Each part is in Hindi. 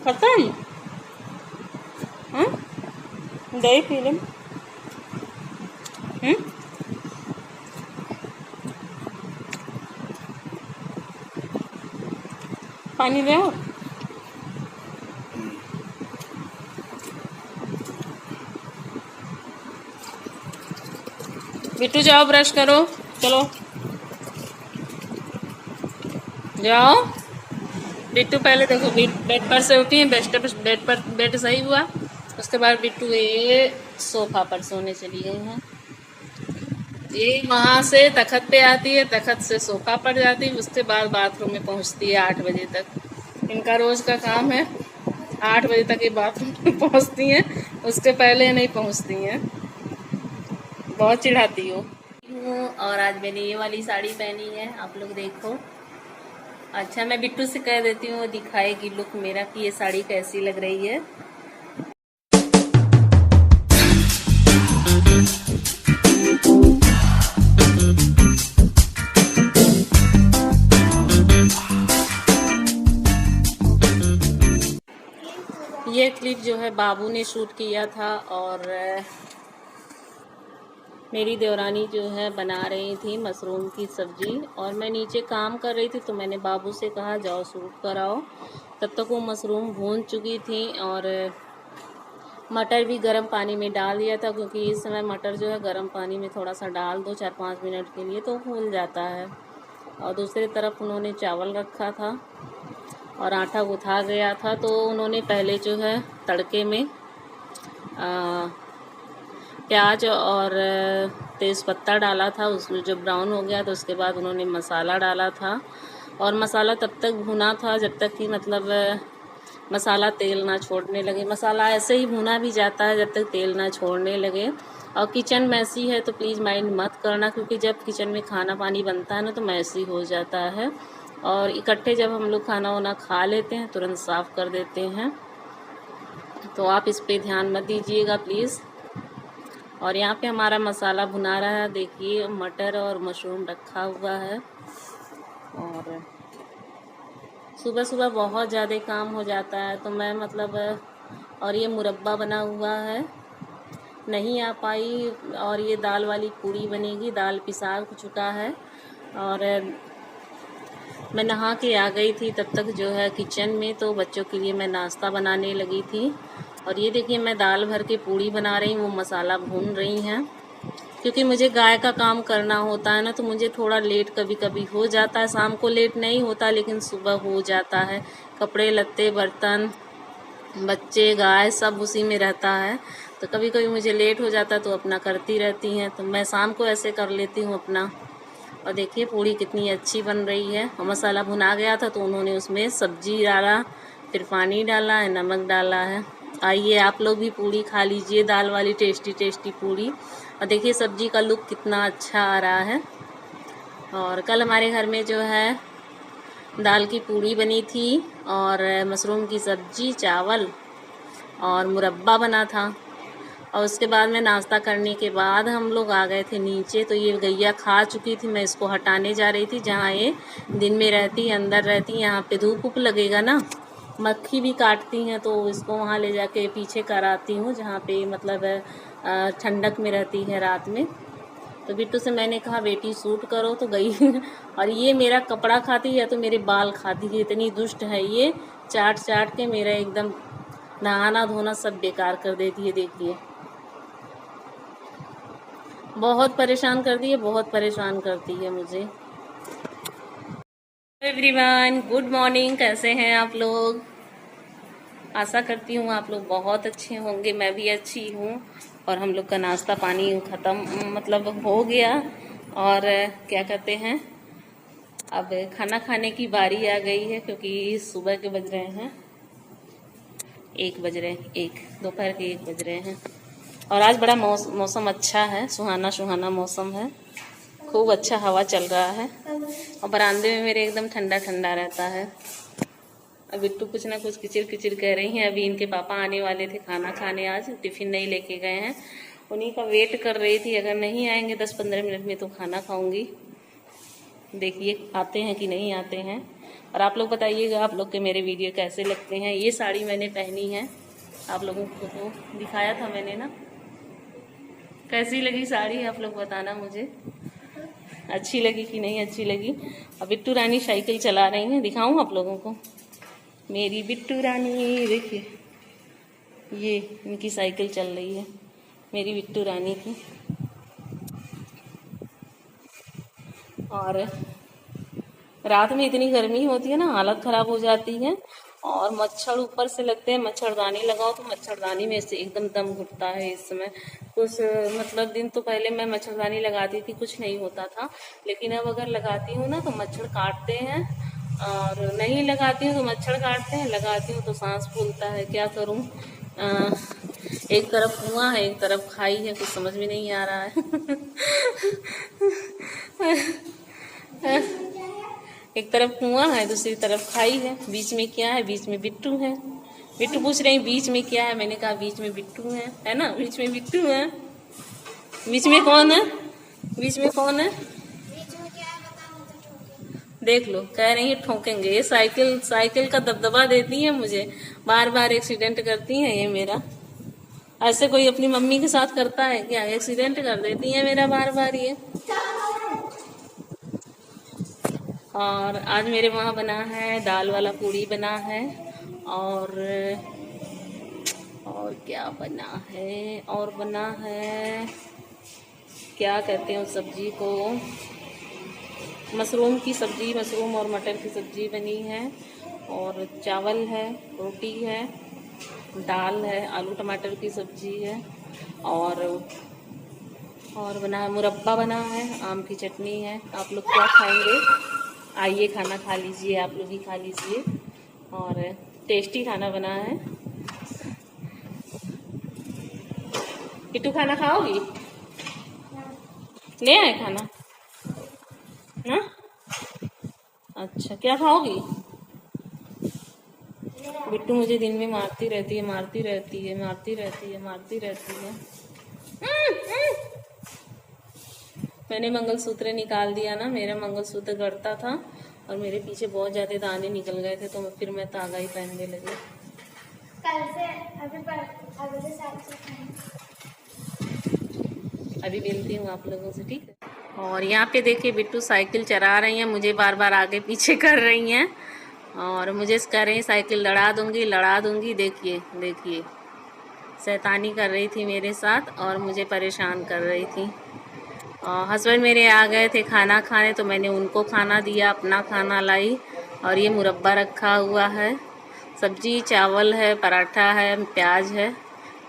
खत्म। हाँ, दही पी ले। पानी ले आओ। बिट्टू जाओ ब्रश करो, चलो जाओ। बिट्टू पहले देखो बेड पर से उठी है, बेड सही हुआ, उसके बाद बिट्टू ये सोफा पर सोने चली गई है। ये वहां से तखत पे आती है, तखत से सोफा पर जाती है, उसके बाद बाथरूम में पहुंचती है 8 बजे तक। इनका रोज का काम है, 8 बजे तक ये बाथरूम में पहुंचती हैं, उसके पहले नहीं पहुंचती हैं। बहुत चिढ़ाती हो। और आज मैंने ये वाली साड़ी पहनी है, आप लोग देखो। अच्छा, मैं बिट्टू से कह देती हूँ, दिखाएगी लुक मेरा कि ये साड़ी कैसी लग रही है। ये क्लिप जो है बाबू ने शूट किया था, और मेरी देवरानी जो है बना रही थी मशरूम की सब्जी, और मैं नीचे काम कर रही थी, तो मैंने बाबू से कहा जाओ शूट कराओ। तब तक वो मशरूम भून चुकी थी, और मटर भी गर्म पानी में डाल दिया था, क्योंकि इस समय मटर जो है गर्म पानी में थोड़ा सा डाल दो 4-5 मिनट के लिए तो फूल जाता है। और दूसरी तरफ उन्होंने चावल रखा था और आटा गुथा गया था, तो उन्होंने पहले जो है तड़के में प्याज और तेज़पत्ता डाला था, उसमें जो ब्राउन हो गया तो उसके बाद उन्होंने मसाला डाला था, और मसाला तब तक भुना था जब तक कि मतलब मसाला तेल ना छोड़ने लगे। मसाला ऐसे ही भुना भी जाता है जब तक तेल ना छोड़ने लगे। और किचन मैसी है तो प्लीज़ माइंड मत करना, क्योंकि जब किचन में खाना पानी बनता है ना तो मैसी हो जाता है, और इकट्ठे जब हम लोग खाना वाना खा लेते हैं तुरंत साफ़ कर देते हैं, तो आप इस पे ध्यान मत दीजिएगा प्लीज़। और यहाँ पे हमारा मसाला भुना रहा है, देखिए मटर और मशरूम रखा हुआ है। और सुबह सुबह बहुत ज़्यादा काम हो जाता है, तो मैं मतलब और ये मुरब्बा बना हुआ है, नहीं आ पाई। और ये दाल वाली पूड़ी बनेगी, दाल पिसा चुका है, और मैं नहा के आ गई थी तब तक जो है किचन में, तो बच्चों के लिए मैं नाश्ता बनाने लगी थी। और ये देखिए मैं दाल भर के पूड़ी बना रही हूँ, वो मसाला भून रही हैं, क्योंकि मुझे गाय का काम करना होता है ना, तो मुझे थोड़ा लेट कभी कभी हो जाता है। शाम को लेट नहीं होता लेकिन सुबह हो जाता है, कपड़े लत्ते बर्तन बच्चे गाय सब उसी में रहता है, तो कभी कभी मुझे लेट हो जाता है, तो अपना करती रहती हैं, तो मैं शाम को ऐसे कर लेती हूँ अपना। और देखिए पूड़ी कितनी अच्छी बन रही है। और मसाला भुना गया था तो उन्होंने उसमें सब्जी डाला, फिर पानी डाला है, नमक डाला है। आइए आप लोग भी पूड़ी खा लीजिए, दाल वाली टेस्टी टेस्टी पूड़ी। और देखिए सब्जी का लुक कितना अच्छा आ रहा है। और कल हमारे घर में जो है दाल की पूड़ी बनी थी, और मशरूम की सब्जी, चावल और मुरब्बा बना था। और उसके बाद में नाश्ता करने के बाद हम लोग आ गए थे नीचे, तो ये गैया खा चुकी थी, मैं इसको हटाने जा रही थी। जहाँ ये दिन में रहती है अंदर रहती है, यहाँ पे धूप उप लगेगा ना, मक्खी भी काटती हैं, तो इसको वहाँ ले जाके पीछे कराती हूँ, जहाँ पे मतलब ठंडक में रहती है रात में। तो बिट्टू से मैंने कहा बेटी सूट करो, तो गई और ये मेरा कपड़ा खाती है तो मेरे बाल खाती है, इतनी दुष्ट है ये, चाट चाट के मेरा एकदम नहाना धोना सब बेकार कर देती है। देखिए बहुत परेशान करती है, बहुत परेशान करती है मुझे। एवरीवन गुड मॉर्निंग, कैसे हैं आप लोग? आशा करती हूँ आप लोग बहुत अच्छे होंगे, मैं भी अच्छी हूँ। और हम लोग का नाश्ता पानी ख़त्म मतलब हो गया, और क्या कहते हैं अब खाना खाने की बारी आ गई है, क्योंकि सुबह के बज रहे हैं 1 बज रहे हैं, 1 दोपहर के 1 बज रहे हैं। और आज बड़ा मौसम अच्छा है, सुहाना सुहाना मौसम है, खूब अच्छा हवा चल रहा है, और बरामदे में मेरे एकदम ठंडा ठंडा रहता है। अब बिट्टू कुछ ना कुछ किचिर किचिर कह रही हैं। अभी इनके पापा आने वाले थे खाना खाने, आज टिफ़िन नहीं लेके गए हैं, उन्हीं का वेट कर रही थी, अगर नहीं आएंगे 10-15 मिनट में तो खाना खाऊंगी। देखिए आते हैं कि नहीं आते हैं, और आप लोग बताइएगा आप लोग के मेरे वीडियो कैसे लगते हैं। ये साड़ी मैंने पहनी है, आप लोगों को तो दिखाया था मैंने ना। कैसी लगी साड़ी आप लोग बताना मुझे, अच्छी लगी कि नहीं अच्छी लगी। अब बिट्टू रानी साइकिल चला रही हैं, दिखाऊं आप लोगों को। मेरी बिट्टू रानी देखिए, ये इनकी साइकिल चल रही है, मेरी बिट्टू रानी की। और रात में इतनी गर्मी होती है ना, हालत ख़राब हो जाती है, और मच्छर ऊपर से लगते हैं। मच्छरदानी लगाओ तो मच्छरदानी में से एकदम दम घुटता है इस समय। कुछ मतलब दिन तो पहले मैं मच्छरदानी लगाती थी, कुछ नहीं होता था, लेकिन अब अगर लगाती हूँ ना तो मच्छर काटते हैं, और नहीं लगाती हूँ तो मच्छर काटते हैं, लगाती हूँ तो सांस फूलता है। क्या करूँ, एक तरफ कुआं है एक तरफ खाई है, कुछ समझ में नहीं आ रहा है। एक तरफ कुआं है दूसरी तरफ खाई है, बीच में क्या है, बीच में बिट्टू है। बिट्टू पूछ रही बीच में क्या है, मैंने कहा बीच में बिट्टू है ना, बीच में बिट्टू है। बीच में कौन है, बीच में कौन है, देख लो, कह रही है ठोकेंगे। ये साइकिल का दबदबा देती है मुझे, बार बार एक्सीडेंट करती है ये मेरा। ऐसे कोई अपनी मम्मी के साथ करता है क्या, एक्सीडेंट कर देती है मेरा बार बार ये। और आज मेरे वहाँ बना है दाल वाला पूड़ी बना है, और क्या बना है, और बना है, क्या कहते हैं उस सब्जी को, मशरूम की सब्जी, मशरूम और मटर की सब्जी बनी है, और चावल है, रोटी है, दाल है, आलू टमाटर की सब्जी है, और बना है मुरब्बा बना है, आम की चटनी है। आप लोग क्या खाएंगे, आइए खाना खा लीजिए, आप लोग ही खा लीजिए, और टेस्टी खाना बना है। किट्टू खाना खाओगी, ले आए खाना ना, अच्छा क्या खाओगी। बिट्टू मुझे दिन में मारती रहती है, मारती रहती है, मारती रहती है, मारती रहती है। मैंने मंगलसूत्र निकाल दिया ना, मेरा मंगलसूत्र गड़ता था और मेरे पीछे बहुत ज्यादा दाने निकल गए थे, तो फिर मैं तागा ही पहनने लगी। कल से अभी मिलती हूँ आप लोगों से, ठीक है। और यहाँ पे देखिए बिट्टू साइकिल चला रही हैं, मुझे बार बार आगे पीछे कर रही हैं, और मुझे कह रही हैं साइकिल लड़ा दूंगी लड़ा दूंगी। देखिए देखिए, शैतानी कर रही थी मेरे साथ और मुझे परेशान कर रही थी। हस्बैंड मेरे आ गए थे खाना खाने, तो मैंने उनको खाना दिया, अपना खाना लाई, और ये मुरब्बा रखा हुआ है, सब्जी चावल है, पराठा है, प्याज है,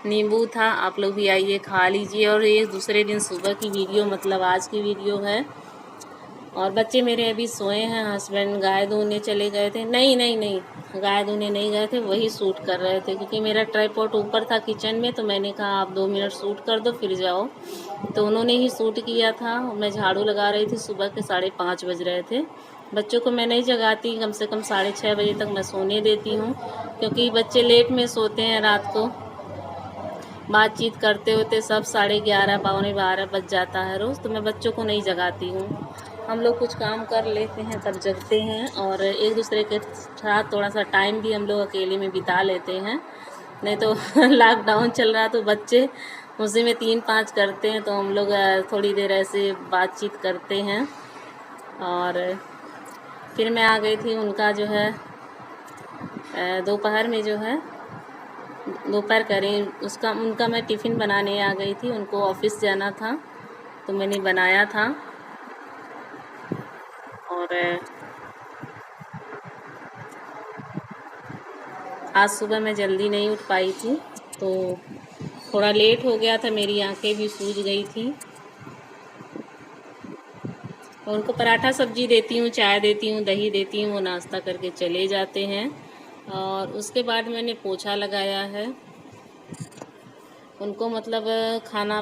नींबू था। आप लोग भी आइए खा लीजिए। और ये दूसरे दिन सुबह की वीडियो, मतलब आज की वीडियो है। और बच्चे मेरे अभी सोए हैं, हस्बैंड गाय दूहने चले गए थे, नहीं नहीं नहीं, गाय दूहने नहीं गए थे, वही शूट कर रहे थे, क्योंकि मेरा ट्राइपॉड ऊपर था किचन में, तो मैंने कहा आप 2 मिनट शूट कर दो फिर जाओ। तो उन्होंने ही शूट किया था। मैं झाड़ू लगा रही थी, सुबह के 5:30 बज रहे थे। बच्चों को मैं नहीं जगाती, कम से कम 6:30 बजे तक मैं सोने देती हूँ, क्योंकि बच्चे लेट में सोते हैं रात को, बातचीत करते होते सब 11:30 पौने 12 बज जाता है रोज़, तो मैं बच्चों को नहीं जगाती हूँ। हम लोग कुछ काम कर लेते हैं तब जगते हैं, और एक दूसरे के साथ थोड़ा सा टाइम भी हम लोग अकेले में बिता लेते हैं। नहीं तो लॉकडाउन चल रहा तो बच्चे उसी में 3-5 करते हैं, तो हम लोग थोड़ी देर ऐसे बातचीत करते हैं। और फिर मैं आ गई थी, उनका जो है दोपहर में जो है दोपहर करें उनका मैं टिफ़िन बनाने आ गई थी, उनको ऑफिस जाना था तो मैंने बनाया था। और आज सुबह मैं जल्दी नहीं उठ पाई थी, तो थोड़ा लेट हो गया था, मेरी आंखें भी सूज गई थी। और उनको पराठा सब्जी देती हूँ, चाय देती हूँ, दही देती हूँ, वो नाश्ता करके चले जाते हैं। और उसके बाद मैंने पोछा लगाया है उनको, मतलब खाना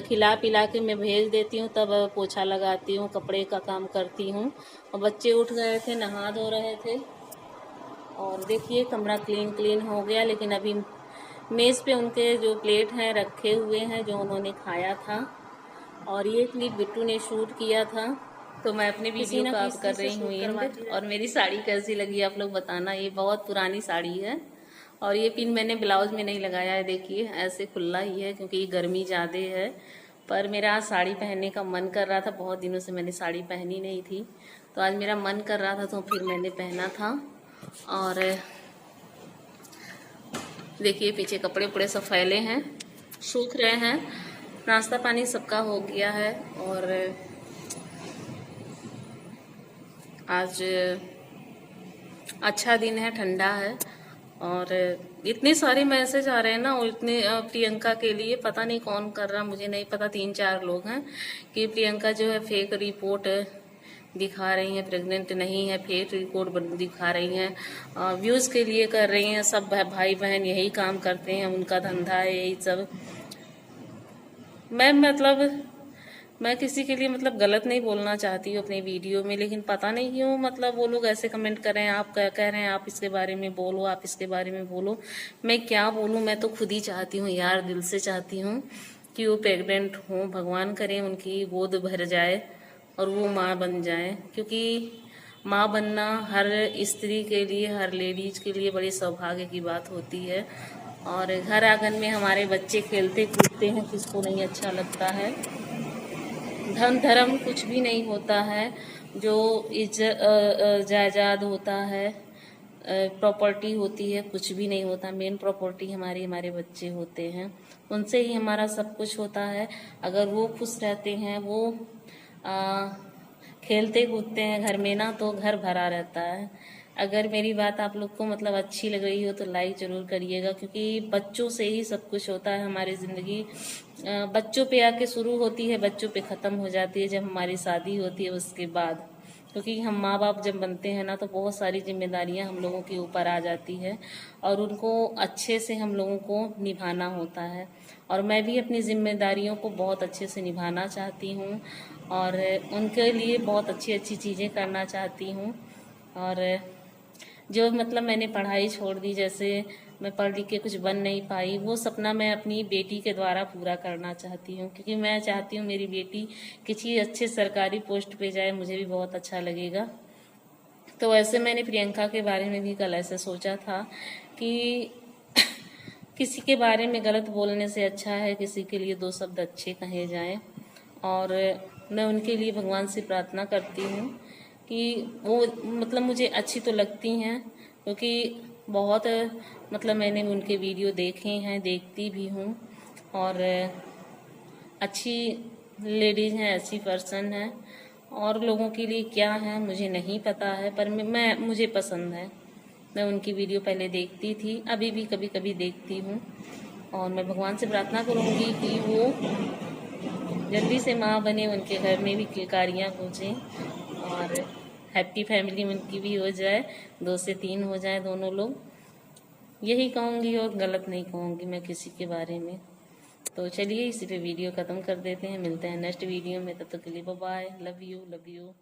खिला पिला के मैं भेज देती हूँ, तब पोछा लगाती हूँ, कपड़े का काम करती हूँ। और बच्चे उठ गए थे, नहा धो रहे थे, और देखिए कमरा क्लीन हो गया। लेकिन अभी मेज़ पे उनके जो प्लेट हैं रखे हुए हैं, जो उन्होंने खाया था। और ये क्लिप बिट्टू ने शूट किया था, तो मैं अपने वीडियो को आप कर रही हूँ एंड। और मेरी साड़ी कैसी लगी आप लोग बताना। ये बहुत पुरानी साड़ी है और ये पिन मैंने ब्लाउज में नहीं लगाया है, देखिए ऐसे खुला ही है क्योंकि गर्मी ज़्यादा है। पर मेरा आज साड़ी पहनने का मन कर रहा था, बहुत दिनों से मैंने साड़ी पहनी नहीं थी, तो आज मेरा मन कर रहा था तो फिर मैंने पहना था। और देखिए पीछे कपड़े उपड़े सब फैले हैं, सूख रहे हैं। नाश्ता पानी सबका हो गया है और आज अच्छा दिन है, ठंडा है। और इतने सारे मैसेज आ रहे हैं ना, और इतने प्रियंका के लिए पता नहीं कौन कर रहा, मुझे नहीं पता। 3-4 लोग हैं कि प्रियंका जो है फेक रिपोर्ट दिखा रही हैं, प्रेग्नेंट नहीं है, फेक रिपोर्ट दिखा रही हैं, व्यूज़ के लिए कर रही हैं। सब भाई बहन यही काम करते हैं, उनका धंधा है यही सब। मैं किसी के लिए गलत नहीं बोलना चाहती हूँ अपनी वीडियो में, लेकिन पता नहीं क्यों वो लोग ऐसे कमेंट कर रहे हैं, आप कह रहे हैं आप इसके बारे में बोलो, आप इसके बारे में बोलो। मैं क्या बोलूँ, मैं तो खुद ही चाहती हूँ यार, दिल से चाहती हूँ कि वो प्रेग्नेंट हो, भगवान करे उनकी गोद भर जाए और वो माँ बन जाए, क्योंकि माँ बनना हर स्त्री के लिए, हर लेडीज के लिए बड़ी सौभाग्य की बात होती है। और घर आंगन में हमारे बच्चे खेलते कूदते हैं, किसको नहीं अच्छा लगता है। धन धर्म कुछ भी नहीं होता है, जो जायदाद होता है, प्रॉपर्टी होती है, कुछ भी नहीं होता। मेन प्रॉपर्टी हमारे बच्चे होते हैं, उनसे ही हमारा सब कुछ होता है। अगर वो खुश रहते हैं, वो खेलते कूदते हैं घर में ना, तो घर भरा रहता है। अगर मेरी बात आप लोग को अच्छी लग रही हो तो लाइक ज़रूर करिएगा, क्योंकि बच्चों से ही सब कुछ होता है। हमारी ज़िंदगी बच्चों पे आके शुरू होती है, बच्चों पे ख़त्म हो जाती है जब हमारी शादी होती है उसके बाद। क्योंकि हम माँ बाप जब बनते हैं ना, तो बहुत सारी जिम्मेदारियां हम लोगों के ऊपर आ जाती है और उनको अच्छे से हम लोगों को निभाना होता है। और मैं भी अपनी जिम्मेदारियों को बहुत अच्छे से निभाना चाहती हूँ और उनके लिए बहुत अच्छी अच्छी चीज़ें करना चाहती हूँ। और जो मैंने पढ़ाई छोड़ दी, जैसे मैं पढ़ लिख के कुछ बन नहीं पाई, वो सपना मैं अपनी बेटी के द्वारा पूरा करना चाहती हूँ, क्योंकि मैं चाहती हूँ मेरी बेटी किसी अच्छे सरकारी पोस्ट पे जाए, मुझे भी बहुत अच्छा लगेगा। तो ऐसे मैंने प्रियंका के बारे में भी कल ऐसे सोचा था कि किसी के बारे में गलत बोलने से अच्छा है किसी के लिए 2 शब्द अच्छे कहे जाएं। और मैं उनके लिए भगवान से प्रार्थना करती हूँ कि वो मुझे अच्छी तो लगती हैं, क्योंकि बहुत मैंने उनके वीडियो देखे हैं, देखती भी हूँ। और अच्छी लेडीज़ हैं, अच्छी पर्सन है। और लोगों के लिए क्या है मुझे नहीं पता है, पर मुझे पसंद है। मैं उनकी वीडियो पहले देखती थी, अभी भी कभी कभी देखती हूँ। और मैं भगवान से प्रार्थना करूँगी कि वो जल्दी से माँ बने, उनके घर में भी किलकारियाँ गूंजें और हैप्पी फैमिली उनकी भी हो जाए, 2 से 3 हो जाए दोनों लोग। यही कहूँगी और गलत नहीं कहूँगी मैं किसी के बारे में। तो चलिए इसी पे वीडियो ख़त्म कर देते हैं, मिलते हैं नेक्स्ट वीडियो में। तब तक के लिए बाय बाय, लव यू।